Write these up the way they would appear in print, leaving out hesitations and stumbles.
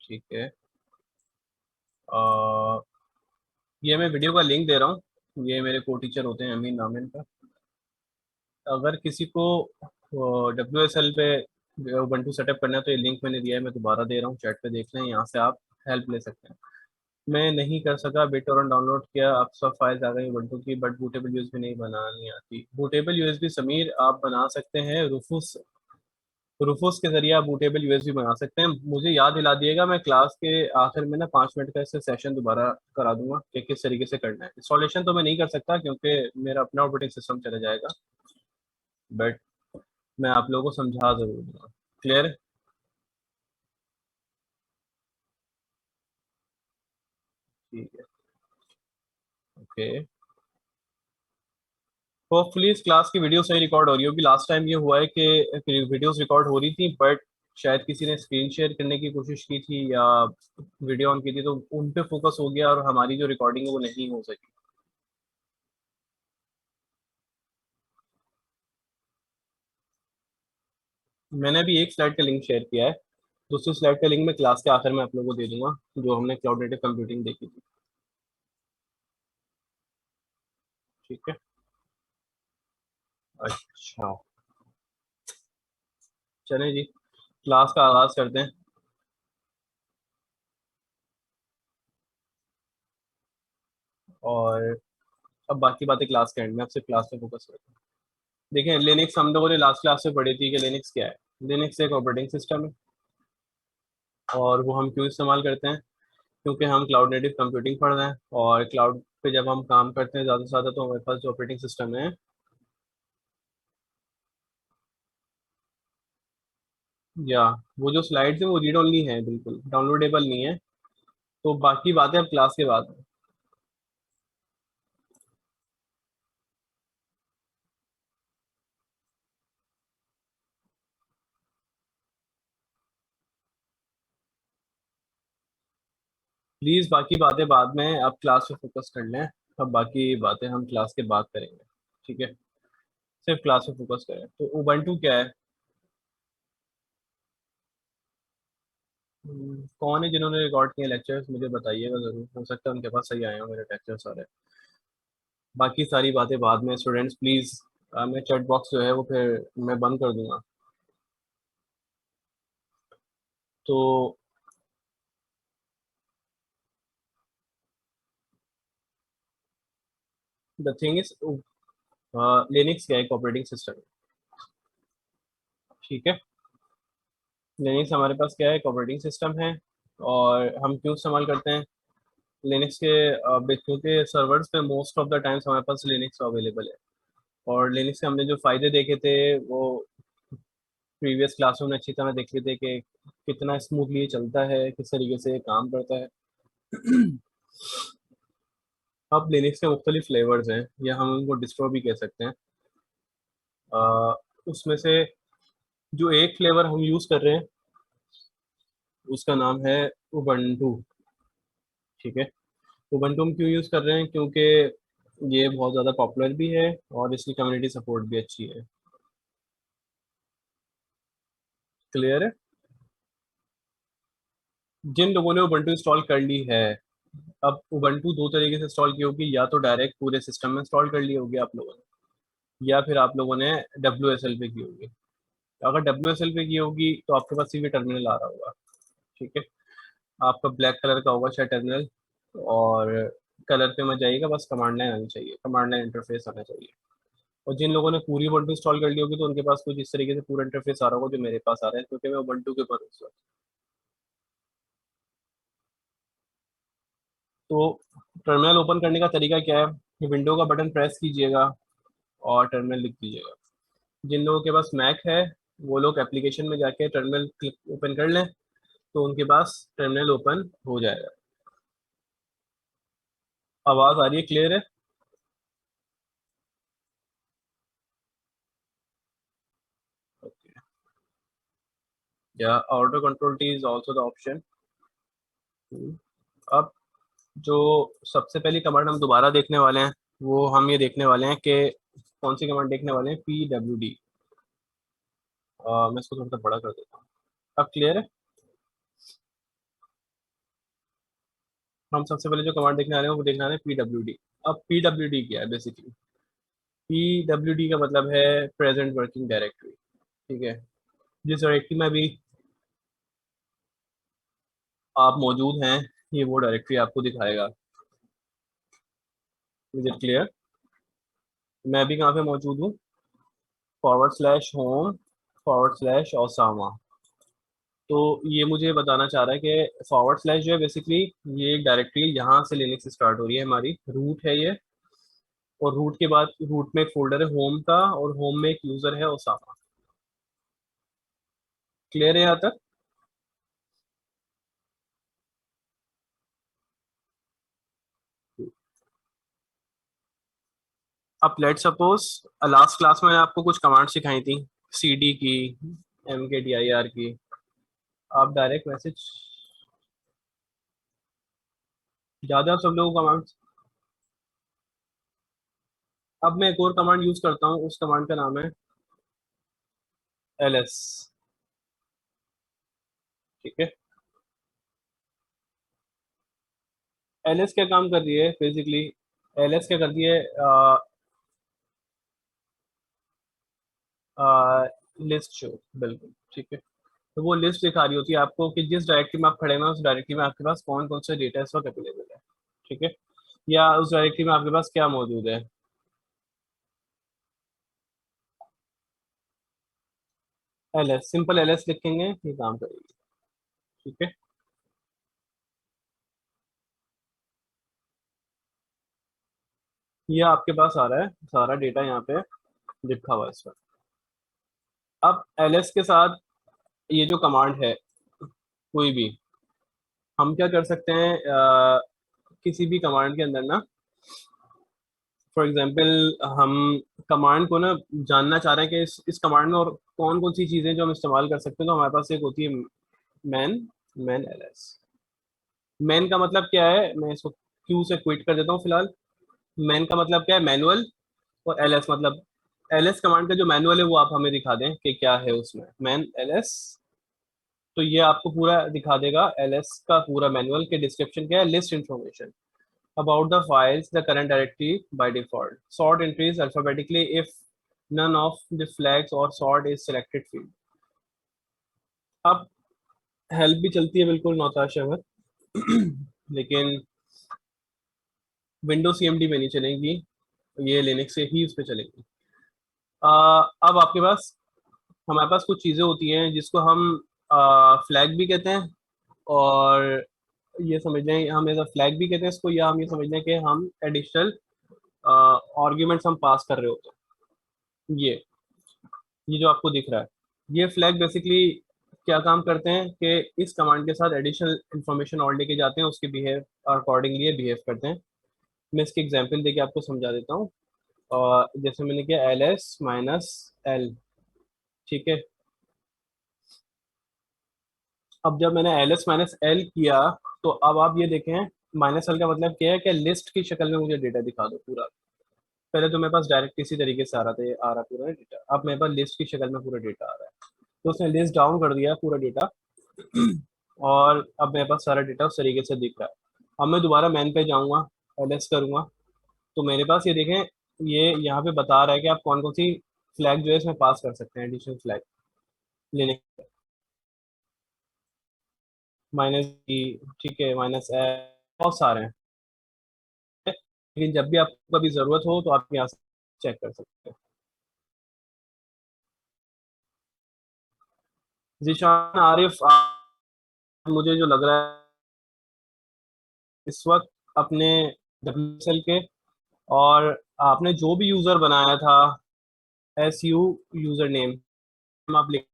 ठीक है। अ, ये मैं वीडियो का लिंक दे रहा हूँ। ये मेरे को टीचर होते हैं अमीन नाम है इनका। अगर किसी को WSL पे ubuntu सेटअप करना है तो ये लिंक मैंने दिया है, मैं दोबारा दे रहा हूँ, चैट पे देख लें, यहाँ से आप हेल्प ले सकते हैं। मैं नहीं कर सका, BitTorrent डाउनलोड किया, अब सब फाइल्स आ गई ubuntu की, बट बूटेबल यूएसबी नहीं बनानी आती। बूटेबल यूएसबी समीर आप बना सकते हैं, रूफूस रूफूस के जरिए आप बूटेबल यूएसबी बना सकते हैं। मुझे याद दिला दिएगा, मैं क्लास के आखिर में ना 5 मिनट का इससे सेशन दोबारा करा दूंगा कि किस तरीके से करना है। इंस्टॉलेशन तो मैं नहीं कर सकता क्योंकि मेरा अपना ऑपरेटिंग सिस्टम चला जाएगा, बट मैं आप लोगों को समझा जरूर दूंगा। क्लियर है? ठीक है। ओके। होपफुली इस क्लास की वीडियो सही रिकॉर्ड हो रही होगी। लास्ट टाइम ये हुआ है कि वीडियोस रिकॉर्ड हो रही थी, बट शायद किसी ने स्क्रीन शेयर करने की कोशिश की थी या वीडियो ऑन की थी, तो उन पे फोकस हो गया और हमारी जो रिकॉर्डिंग है वो नहीं हो सकी। मैंने अभी एक स्लाइड का लिंक शेयर किया है, दूसरी स्लाइड का लिंक मैं क्लास के आखिर में आप लोगों को दे दूंगा, जो हमने क्लाउड नेटिव कंप्यूटिंग देखी थी। ठीक है। अच्छा, चलें जी, क्लास का आगाज करते हैं। और अब बाकी बातें क्लास के एंड में, अब सिर्फ क्लास पे फोकस करते हैं। देखें, लिनक्स हम लोगों ने लास्ट क्लास में पढ़ी थी कि लिनक्स क्या है। लिनक्स एक ऑपरेटिंग सिस्टम है, और वो हम क्यों इस्तेमाल करते हैं? क्योंकि हम क्लाउड नेटिव कंप्यूटिंग पढ़ रहे हैं, और क्लाउड पे जब हम काम करते हैं ज़्यादा से ज़्यादा, तो हमारे पास जो ऑपरेटिंग सिस्टम है, या वो जो स्लाइड्स है वो रीड ओनली है, बिल्कुल डाउनलोडेबल नहीं है। तो बाकी बातें अब क्लास के बाद हैं। प्लीज़ बाकी बातें बाद में, अब क्लास पे फोकस कर लें। अब बाकी बातें हम क्लास के बाद करेंगे। ठीक है, सिर्फ क्लास पे फोकस करें। तो उबंटू क्या है? कौन है जिन्होंने रिकॉर्ड किए लेक्चर्स, मुझे बताइएगा ज़रूर, हो सकता है उनके पास सही आए हो मेरे लेक्चर सारे। बाकी सारी बातें बाद में। स्टूडेंट्स प्लीज़, मैं चैट बॉक्स जो है वो फिर मैं बंद कर दूंगा। तो द थिंग इज, लिनक्स क्या एक ऑपरेटिंग सिस्टम है। ठीक है, लिनक्स हमारे पास क्या है, एक ऑपरेटिंग सिस्टम है। और हम क्यों इस्तेमाल करते हैं लिनक्स के? क्योंकि सर्वर्स पे मोस्ट ऑफ द टाइम्स हमारे पास लिनक्स अवेलेबल है। और लिनक्स के हमने जो फ़ायदे देखे थे वो प्रीवियस क्लासों में अच्छी तरह देख लिए थे कि कितना स्मूथली ये चलता है, किस तरीके से ये काम करता है। अब लिनक्स के मुख्तलिफ फ्लेवर्स हैं, या हम उनको डिस्ट्रो भी कह सकते हैं। अ, उसमें से जो एक फ्लेवर हम यूज़ कर रहे हैं उसका नाम है उबंटू। ठीक है, उबंटू हम क्यों यूज़ कर रहे हैं? क्योंकि ये बहुत ज़्यादा पॉपुलर भी है और इसकी कम्युनिटी सपोर्ट भी अच्छी है। क्लियर है? जिन लोगों ने उबंटू इंस्टॉल कर ली है, अब उबंटू दो तरीके से इंस्टॉल की होगी, या तो डायरेक्ट पूरे सिस्टम में इंस्टॉल कर ली होगी आप लोगों ने, या फिर आप लोगों ने WSL पे की होगी। अगर WSL पे की होगी तो आपके पास सीवी टर्मिनल आ रहा होगा। ठीक है, आपका ब्लैक कलर का होगा शायद टर्मिनल, और कलर पे मत जाइएगा, बस कमांड लाइन आनी चाहिए, कमांड लाइन इंटरफेस आना चाहिए। और जिन लोगों ने पूरी उबंटू इंस्टॉल कर ली होगी तो उनके पास कुछ इस तरीके से पूरा इंटरफेस आ रहा होगा जो मेरे पास आ रहा है, क्योंकि मैं उबंटू के ऊपर हूँ। तो टर्मिनल ओपन करने का तरीका क्या है? विंडो का बटन प्रेस कीजिएगा और टर्मिनल लिख दीजिएगा। जिन लोगों के पास मैक है वो लोग एप्लीकेशन में जाके टर्मिनल क्लिक ओपन कर लें, तो उनके पास टर्मिनल ओपन हो जाएगा। आवाज़ आ रही है? क्लियर है? ओके। या auto control T is also the option. अब जो सबसे पहली कमांड हम दोबारा देखने वाले हैं, वो हम ये देखने वाले हैं कि कौन सी कमांड देखने वाले हैं, PWD। मैं इसको थोड़ा सा बड़ा कर देता हूँ। अब क्लियर है? हम सबसे पहले जो कमांड देखने आ रहे हैं वो देखने आ रहे हैं PWD। अब PWD क्या है बेसिकली? PWD का मतलब है प्रेजेंट वर्किंग डायरेक्टरी। ठीक है, जिस डायरेक्टरी में अभी आप मौजूद हैं ये वो डायरेक्टरी आपको दिखाएगा। Is it clear? मैं अभी कहाँ पे मौजूद हूँ? /home /Osama. तो ये मुझे बताना चाह रहा है कि / जो है बेसिकली ये एक डायरेक्टरी यहाँ से लिनक्स स्टार्ट हो रही है, हमारी रूट है ये। और रूट के बाद रूट में एक फोल्डर है होम का, और होम में एक यूजर है ओसामा। क्लियर है यहाँ तक? अब लेट सपोज लास्ट क्लास में आपको कुछ कमांड सिखाई थी, CD की, MKDIR की। आप डायरेक्ट मैसेज ज्यादा सब लोगों को कमांड। अब मैं एक और कमांड यूज करता हूँ, उस कमांड का नाम है LS। ठीक है, LS क्या काम कर रही है बेसिकली? LS क्या करती है? लिस्ट शो, बिल्कुल ठीक है। तो वो लिस्ट दिखा रही होती है आपको कि जिस डायरेक्टरी में आप खड़े हैं उस डायरेक्टरी में आपके पास कौन कौन सा डेटा इस वक्त अवेलेबल है। ठीक है, या उस डायरेक्टरी में आपके पास क्या मौजूद है। LS, सिंपल LS लिखेंगे ये काम करेगी। ठीक है, ये आपके पास आ रहा है सारा डेटा यहाँ पे लिखा हुआ है इस पर। अब LS के साथ ये जो कमांड है कोई भी, हम क्या कर सकते हैं किसी भी कमांड के अंदर ना, फॉर एग्जांपल हम कमांड को ना जानना चाह रहे हैं कि इस कमांड में और कौन कौन सी चीज़ें जो हम इस्तेमाल कर सकते हैं, तो हमारे पास एक होती है मैन। Man LS। मैन का मतलब क्या है, मैं इसको क्यू से क्विट कर देता हूँ फिलहाल। मैन का मतलब क्या है? मैनुअल। और LS मतलब LS कमांड का जो मैनुअल है वो आप हमें दिखा दें कि क्या है उसमें मैन LS। तो ये आपको पूरा दिखा देगा LS का पूरा मैनुअल के डिस्क्रिप्शन क्या है, list information about the files the current directory by default, sort entries alphabetically if none of the flags or sort is selected field। अब हेल्प भी चलती है बिल्कुल नौताशा में लेकिन विंडो CMD में नहीं चलेगी, ये लिनक्स से ही उस पर चलेगी। अब आपके पास हमारे पास कुछ चीज़ें होती हैं जिसको हम फ्लैग भी कहते हैं, और ये समझ लें हम एज अ फ्लैग भी कहते हैं इसको, या हम ये समझ लें कि हम एडिशनल आर्ग्यूमेंट्स हम पास कर रहे होते हैं। ये जो आपको दिख रहा है ये फ्लैग बेसिकली क्या काम करते हैं कि इस कमांड के साथ एडिशनल इन्फॉर्मेशन और लेके जाते हैं, उसके बिहेव अकॉर्डिंगली बिहेव करते हैं। मैं इसकी एग्जांपल देके आपको समझा देता हूँ। जैसे मैंने किया LS-L। ठीक है, अब जब मैंने LS-L किया तो अब आप ये देखें -L का मतलब क्या है कि लिस्ट की शक्ल में मुझे डेटा दिखा दो पूरा। पहले तो मेरे पास डायरेक्ट इसी तरीके से आ रहा था, ये आ रहा पूरा डेटा, अब मेरे पास लिस्ट की शक्ल में पूरा डेटा आ रहा है। तो उसने लिस्ट डाउन कर दिया पूरा डेटा और अब मेरे पास सारा डेटा उस तरीके से दिख रहा है। अब मैं दोबारा मैन पे जाऊंगा, LS करूंगा, तो मेरे पास ये देखें ये यहाँ पे बता रहा है कि आप कौन कौन सी फ्लैग जो है इसमें पास कर सकते हैं, एडिशनल फ्लैग लेने। -G, ठीक है, -L, बहुत सारे हैं। लेकिन जब भी आपको कभी ज़रूरत हो तो आप यहाँ से चेक कर सकते हैं। जीशान आरिफ, मुझे जो लग रहा है इस वक्त अपने WSL के, और आपने जो भी यूज़र बनाया था SU यूज़र नेम आप लिख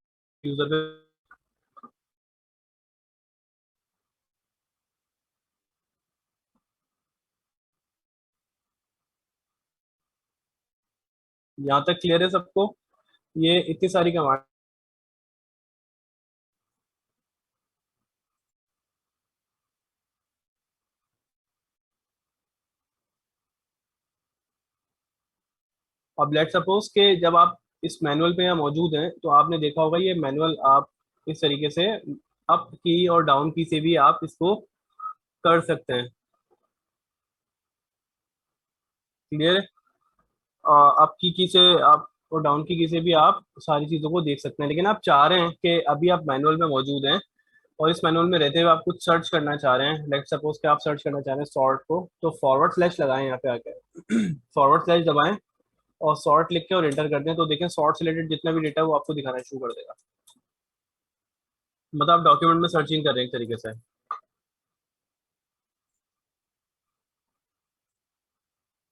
यूज़र पे, यहाँ तक क्लियर है सबको? ये इतनी सारी कमांड। अब लेट सपोज के जब आप इस मैनुअल पे यहाँ मौजूद हैं तो आपने देखा होगा ये मैनुअल आप इस तरीके से अप की और डाउन की से भी आप इसको कर सकते हैं। क्लियर है? अप की से आप और डाउन की से भी आप सारी चीज़ों को देख सकते हैं, लेकिन आप चाह रहे हैं कि अभी आप मैनुअल में मौजूद हैं और इस मैनुअल में रहते हुए आप कुछ सर्च करना चाह रहे हैं। लेट्स सपोज कि आप सर्च करना चाह रहे हैं सॉर्ट को, तो फॉरवर्ड स्लैश लगाएं यहाँ पे आके फॉरवर्ड स्लैश दबाएं और सॉर्ट लिख के और एंटर कर दें, तो देखें सॉर्ट से रिलेटेड जितना भी डेटा है वो आपको दिखाना शुरू कर देगा। मतलब आप डॉक्यूमेंट में सर्चिंग कर रहे हैं एक तरीके से।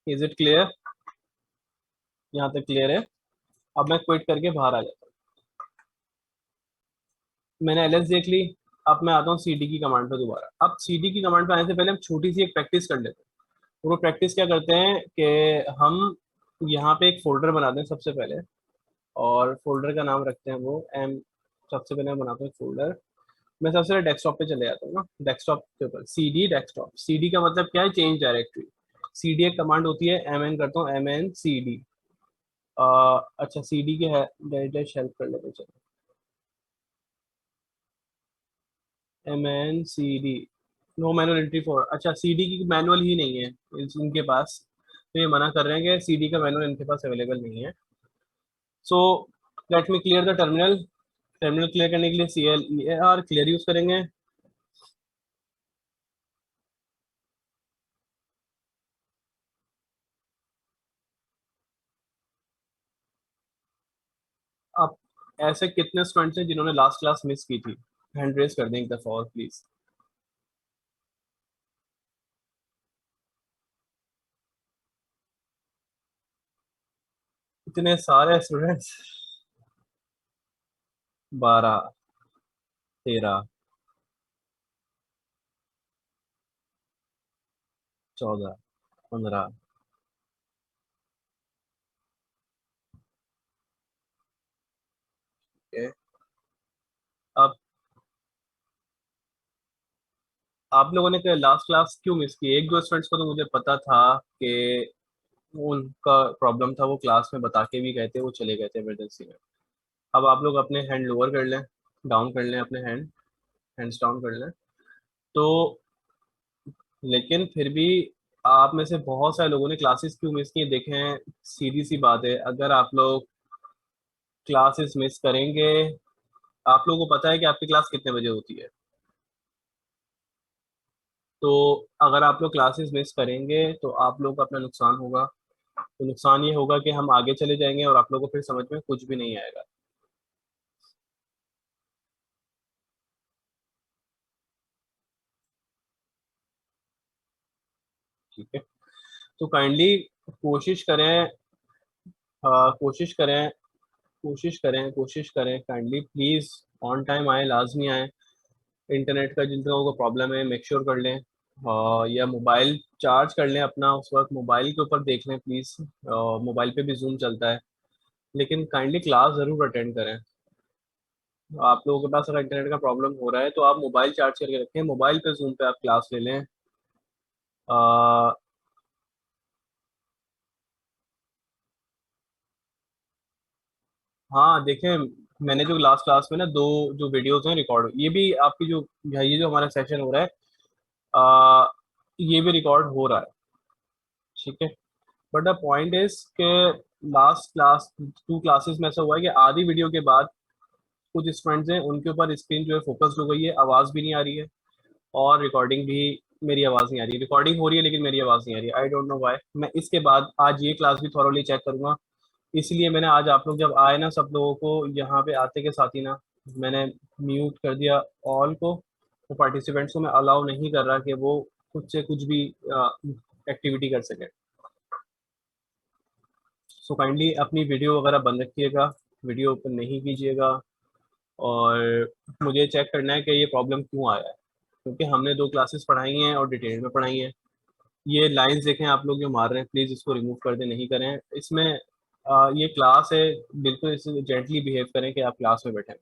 Is it clear? यहाँ तक क्लियर है? अब मैं क्विट करके बाहर आ जाता हूँ। मैंने एलएस देख ली। अब मैं आता हूँ सीडी की कमांड पे दोबारा। अब सीडी की कमांड पे आने से पहले हम छोटी सी एक प्रैक्टिस कर लेते हैं। तो वो प्रैक्टिस क्या करते हैं कि हम यहाँ पे एक फोल्डर बनाते हैं सबसे पहले, और फोल्डर का नाम रखते हैं वो एम। सबसे पहले हम बनाते हैं फोल्डर। मैं सबसे पहले डेस्कटॉप पे चले जाता हूँ ना, डेस्कटॉप के ऊपर सीडी डेस्कटॉप। सीडी का मतलब क्या है? Change directory. सीडी एक कमांड होती है, एम एन करता हूँ, एम एन सी डी। अच्छा सीडी के है डैश हेल्प कर लेते हैं, चलो M N C D. No manual entry for, अच्छा सीडी की मैनुअल ही नहीं है इनके पास, तो ये मना कर रहे हैं कि सीडी का मैनुअल इनके पास अवेलेबल नहीं है। So let me clear the terminal. Terminal clear करने के लिए C L E R clear use करेंगे। आप ऐसे कितने स्टूडेंट्स हैं जिन्होंने लास्ट क्लास मिस की थी? हैंड रेस कर दें एक दफा और प्लीज। इतने सारे स्टूडेंट्स? 12, 13, 14, 15। अब आप लोगों ने लास्ट क्लास क्यों मिस की? एक दो स्टूडेंट्स को तो मुझे पता था कि उनका प्रॉब्लम था, वो क्लास में बता के भी गए थे, वो चले गए थे इमरजेंसी में। अब आप लोग अपने हैंड लोअर कर लें, डाउन कर लें, अपने हैंड्स डाउन कर लें। तो लेकिन फिर भी आप में से बहुत सारे लोगों ने क्लासेस क्यों मिस की देखें। सीधी सी बात है, अगर आप लोग क्लासेस मिस करेंगे, आप लोगों को पता है कि आपकी क्लास कितने बजे होती है। तो अगर आप लोग क्लासेस मिस करेंगे तो आप लोग का अपना नुकसान होगा। तो नुकसान ये होगा कि हम आगे चले जाएंगे और आप लोगों को फिर समझ में कुछ भी नहीं आएगा। ठीक है? तो काइंडली कोशिश करें, कोशिश करें, कोशिश करें काइंडली प्लीज़ ऑन टाइम आए, लाजमी आए। इंटरनेट का जिन लोगों को प्रॉब्लम है मेक श्योर कर लें, या मोबाइल चार्ज कर लें अपना, उस वक्त मोबाइल के ऊपर देख लें प्लीज़। मोबाइल पे भी जूम चलता है, लेकिन काइंडली क्लास ज़रूर अटेंड करें। आप लोगों के पास अगर इंटरनेट का प्रॉब्लम हो रहा है तो आप मोबाइल चार्ज करके रखें, मोबाइल पे जूम पे आप क्लास ले लें। अ, हाँ देखें, मैंने जो लास्ट क्लास में ना दो जो वीडियोस हैं रिकॉर्ड, ये भी आपकी जो ये जो हमारा सेशन हो रहा है, आ, ये भी रिकॉर्ड हो रहा है। ठीक है? बट द पॉइंट इज के लास्ट क्लास टू क्लासेस में ऐसा हुआ है कि आधी वीडियो के बाद कुछ स्टूडेंट्स हैं उनके ऊपर स्क्रीन जो है फोकस्ड हो गई है, आवाज़ भी नहीं आ रही है और रिकॉर्डिंग भी, मेरी आवाज़ नहीं आ रही। रिकॉर्डिंग हो रही है लेकिन मेरी आवाज़ नहीं आ रही। I don't know why. मैं इसके बाद आज ये क्लास भी थॉरोली चेक करूंगा। इसलिए मैंने आज आप लोग जब आए ना, सब लोगों को यहाँ पे आते के साथ ही ना मैंने म्यूट कर दिया ऑल को। तो पार्टिसिपेंट्स को मैं अलाउ नहीं कर रहा कि वो खुद से कुछ भी एक्टिविटी कर सके। सो काइंडली अपनी वीडियो वगैरह बंद रखिएगा, वीडियो ओपन नहीं कीजिएगा। और मुझे चेक करना है कि ये प्रॉब्लम क्यों आया है, क्योंकि हमने दो क्लासेस पढ़ाई हैं और डिटेल में पढ़ाई हैं। ये लाइंस देखें आप लोग जो मार रहे हैं, प्लीज़ इसको रिमूव कर दें, नहीं करें इसमें। ये क्लास है, बिल्कुल इसे जेंटली बिहेव करें कि आप क्लास में बैठे हैं।